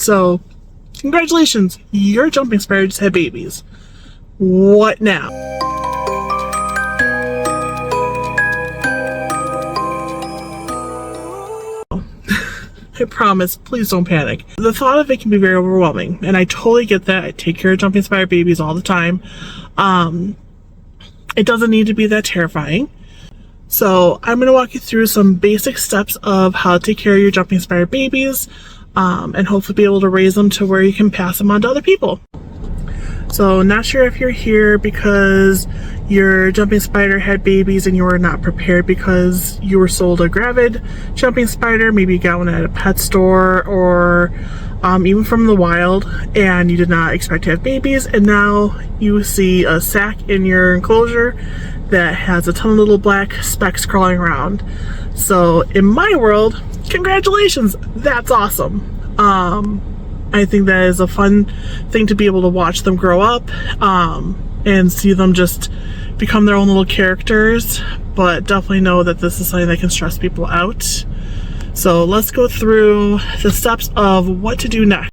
So, congratulations, your jumping spider just had babies. What now? I promise, please don't panic. The thought of it can be very overwhelming, and I totally get that. I take care of jumping spider babies all the time. It doesn't need to be that terrifying. So I'm going to walk you through some basic steps of how to take care of your jumping spider babies, and hopefully be able to raise them to where you can pass them on to other people. So not sure if you're here because your jumping spider had babies and you were not prepared because you were sold a gravid jumping spider. Maybe you got one at a pet store or even from the wild, and you did not expect to have babies, and now you see a sack in your enclosure that has a ton of little black specks crawling around. So in my world, congratulations, that's awesome. I think that is a fun thing to be able to watch them grow up and see them just become their own little characters, but definitely know that this is something that can stress people out. So let's go through the steps of what to do next.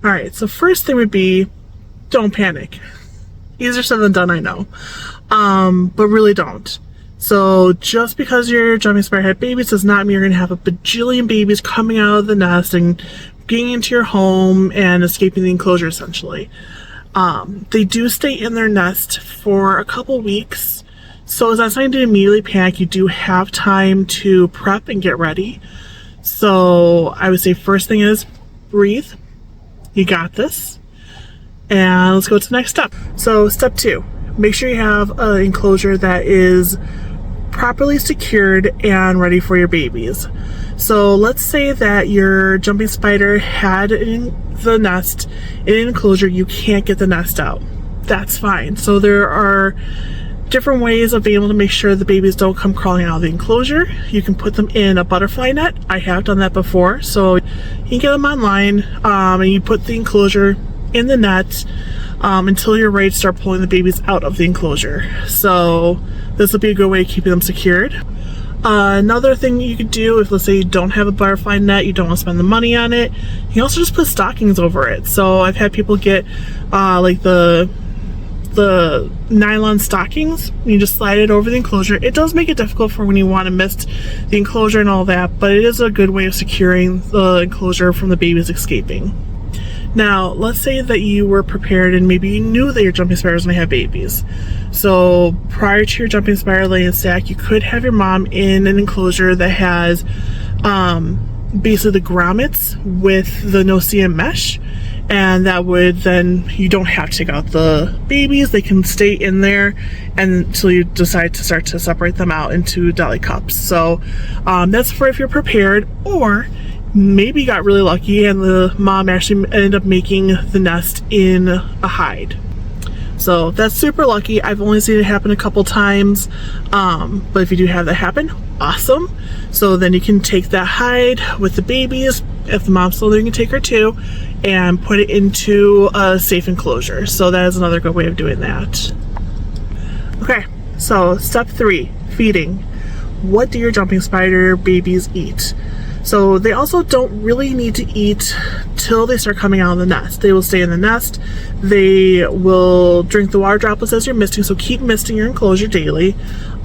Alright, so first thing would be, don't panic. Easier said than done, I know, but really don't. So just because your jumping spider had babies does not mean you're going to have a bajillion babies coming out of the nest and getting into your home and escaping the enclosure, essentially. They do stay in their nest for a couple weeks, so it's not something to immediately panic. You do have time to prep and get ready. So I would say first thing is breathe. You got this. And let's go to the next step. So step 2, make sure you have an enclosure that is properly secured and ready for your babies. So let's say that your jumping spider had in the nest in an enclosure, you can't get the nest out. That's fine. So there are different ways of being able to make sure the babies don't come crawling out of the enclosure. You can put them in a butterfly net. I have done that before. So you can get them online, and you put the enclosure in the net until you're ready to start pulling the babies out of the enclosure. So this will be a good way of keeping them secured. Another thing you could do, if let's say you don't have a butterfly net, you don't want to spend the money on it, you can also just put stockings over it. So I've had people get like the nylon stockings. You just slide it over the enclosure. It does make it difficult for when you want to mist the enclosure and all that, but it is a good way of securing the enclosure from the babies escaping. Now, let's say that you were prepared and maybe you knew that your jumping spider was going to have babies. So prior to your jumping spider laying sack, you could have your mom in an enclosure that has basically the grommets with the no-see-in mesh, and that would then, you don't have to take out the babies. They can stay in there until you decide to start to separate them out into deli cups. So that's for if you're prepared, or maybe you got really lucky and the mom actually ended up making the nest in a hide. So that's super lucky. I've only seen it happen a couple times, but if you do have that happen, awesome. So then you can take that hide with the babies. If the mom's still there, you can take her too and put it into a safe enclosure. So that is another good way of doing that. Okay, so step 3, feeding. What do your jumping spider babies eat? So they also don't really need to eat till they start coming out of the nest. They will stay in the nest. They will drink the water droplets as you're misting, so keep misting your enclosure daily.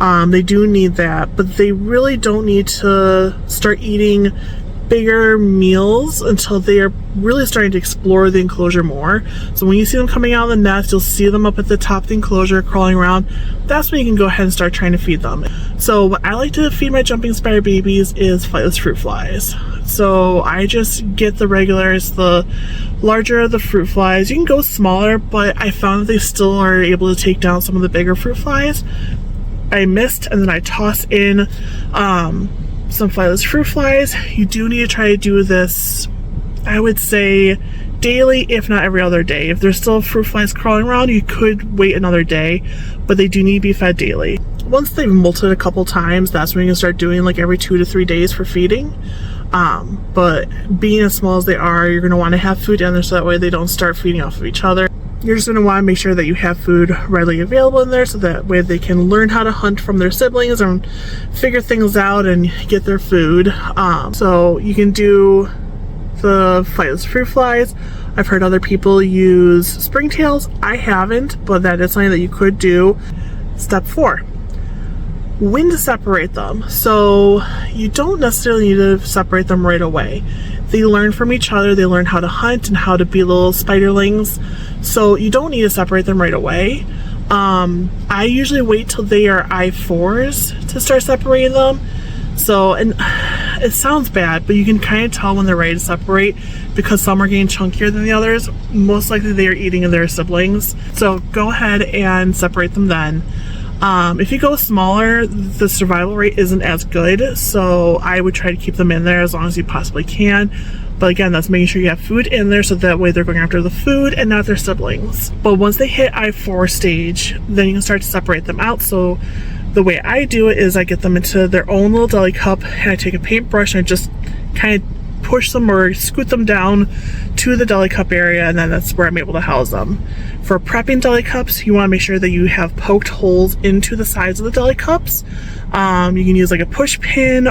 They do need that, but they really don't need to start eating bigger meals until they are really starting to explore the enclosure more. So when you see them coming out of the nest, you'll see them up at the top of the enclosure crawling around. That's when you can go ahead and start trying to feed them. So what I like to feed my jumping spider babies is flightless fruit flies. So I just get the regulars, the larger the fruit flies. You can go smaller, but I found that they still are able to take down some of the bigger fruit flies. I mist and then I toss in some flightless fruit flies. You do need to try to do this, I would say, daily, if not every other day. If there's still fruit flies crawling around, you could wait another day, but they do need to be fed daily. Once they've molted a couple times, that's when you can start doing like every 2 to 3 days for feeding. But being as small as they are, you're going to want to have food in there so that way they don't start feeding off of each other. You're just going to want to make sure that you have food readily available in there so that way they can learn how to hunt from their siblings and figure things out and get their food. So you can do the flightless fruit flies. I've heard other people use springtails. I haven't, but that is something that you could do. Step 4, when to separate them. So you don't necessarily need to separate them right away. They learn from each other. They learn how to hunt and how to be little spiderlings. So you don't need to separate them right away. I usually wait till they are I4s to start separating them. So, and it sounds bad, but you can kind of tell when they're ready to separate because some are getting chunkier than the others. Most likely they are eating their siblings. So go ahead and separate them then. If you go smaller, the survival rate isn't as good, so I would try to keep them in there as long as you possibly can. But again, that's making sure you have food in there so that way they're going after the food and not their siblings. But once they hit I4 stage, then you can start to separate them out. So the way I do it is I get them into their own little deli cup and I take a paintbrush and I just kind of push them or scoot them down to the deli cup area, and then that's where I'm able to house them. For prepping deli cups, you want to make sure that you have poked holes into the sides of the deli cups. You can use like a push pin.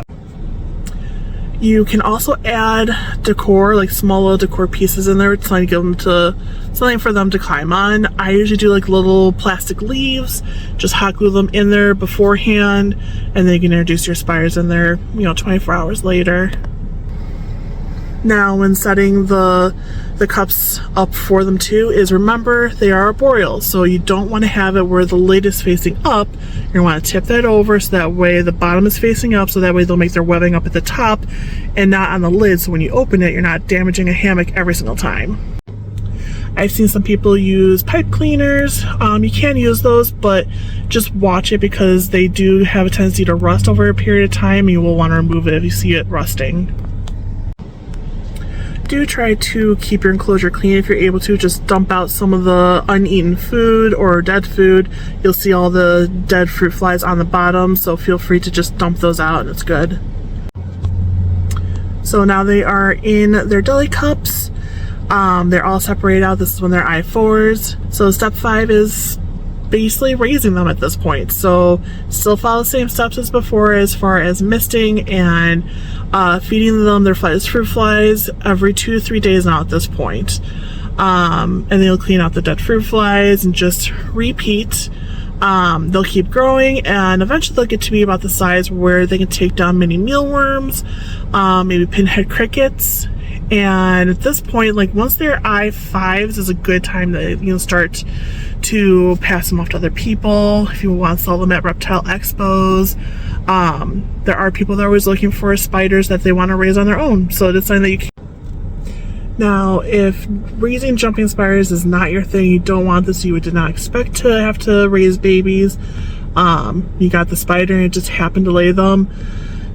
You can also add decor, like small little decor pieces in there, trying to give them to something for them to climb on. I usually do like little plastic leaves, just hot glue them in there beforehand, and then you can introduce your spiders in there, 24 hours later. Now, when setting the cups up for them too, is remember they are arboreal, so you don't want to have it where the lid is facing up. You're going to want to tip that over so that way the bottom is facing up, so that way they'll make their webbing up at the top and not on the lid, so when you open it, you're not damaging a hammock every single time. I've seen some people use pipe cleaners. You can use those, but just watch it because they do have a tendency to rust over a period of time. You will want to remove it if you see it rusting. Do try to keep your enclosure clean if you're able to. Just dump out some of the uneaten food or dead food. You'll see all the dead fruit flies on the bottom, so feel free to just dump those out and it's good. So now they are in their deli cups. They're all separated out. This is when they're I4s. So step 5 is basically raising them at this point. So still follow the same steps as before as far as misting and feeding them their flightless fruit flies every 2 to 3 days now at this point. And they'll clean out the dead fruit flies and just repeat. They'll keep growing and eventually they'll get to be about the size where they can take down mini mealworms, maybe pinhead crickets. And at this point, like once they're I5s is a good time to start to pass them off to other people if you want to sell them at reptile expos. There are people that are always looking for spiders that they want to raise on their own, so it's something that you can. Now, if raising jumping spiders is not your thing, you don't want this, you did not expect to have to raise babies, you got the spider and it just happened to lay them,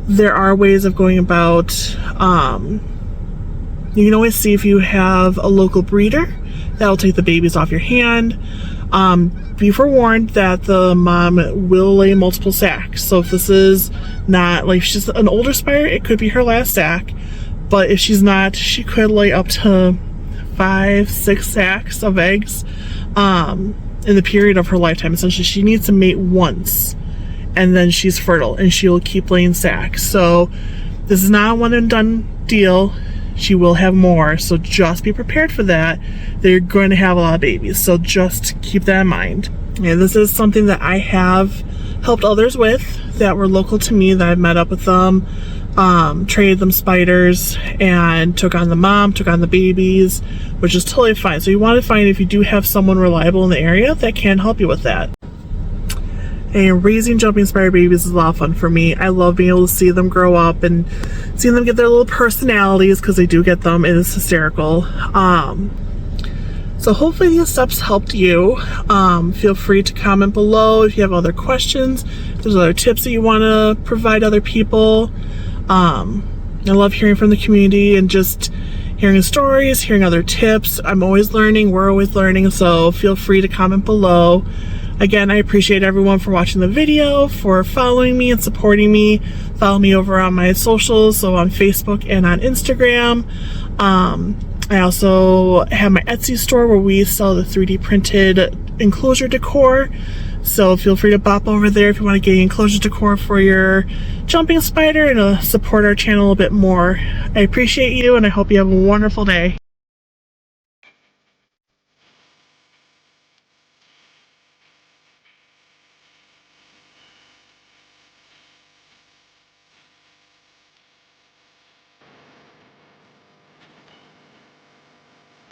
there are ways of going about. You can always see if you have a local breeder that'll take the babies off your hand. Be forewarned that the mom will lay multiple sacks. So if this is not, like, she's an older spider, it could be her last sack. But if she's not, she could lay up to 5-6 sacks of eggs in the period of her lifetime. Essentially, she needs to mate once, and then she's fertile, and she will keep laying sacks. So this is not a one and done deal. She will have more, so just be prepared for that. They're going to have a lot of babies, so just keep that in mind. And this is something that I have helped others with that were local to me, that I've met up with them, traded them spiders, and took on the mom, took on the babies, which is totally fine. So you want to find if you do have someone reliable in the area that can help you with that. And raising jumping spider babies is a lot of fun for me. I love being able to see them grow up and seeing them get their little personalities, because they do get them. It is hysterical. So hopefully these steps helped you. Feel free to comment below if you have other questions, if there's other tips that you want to provide other people. I love hearing from the community and just hearing stories, hearing other tips. I'm always learning, we're always learning, so feel free to comment below. Again, I appreciate everyone for watching the video, for following me and supporting me. Follow me over on my socials, so on Facebook and on Instagram. I also have my Etsy store where we sell the 3D printed enclosure decor. So feel free to bop over there if you want to get enclosure decor for your jumping spider and support our channel a bit more. I appreciate you, and I hope you have a wonderful day.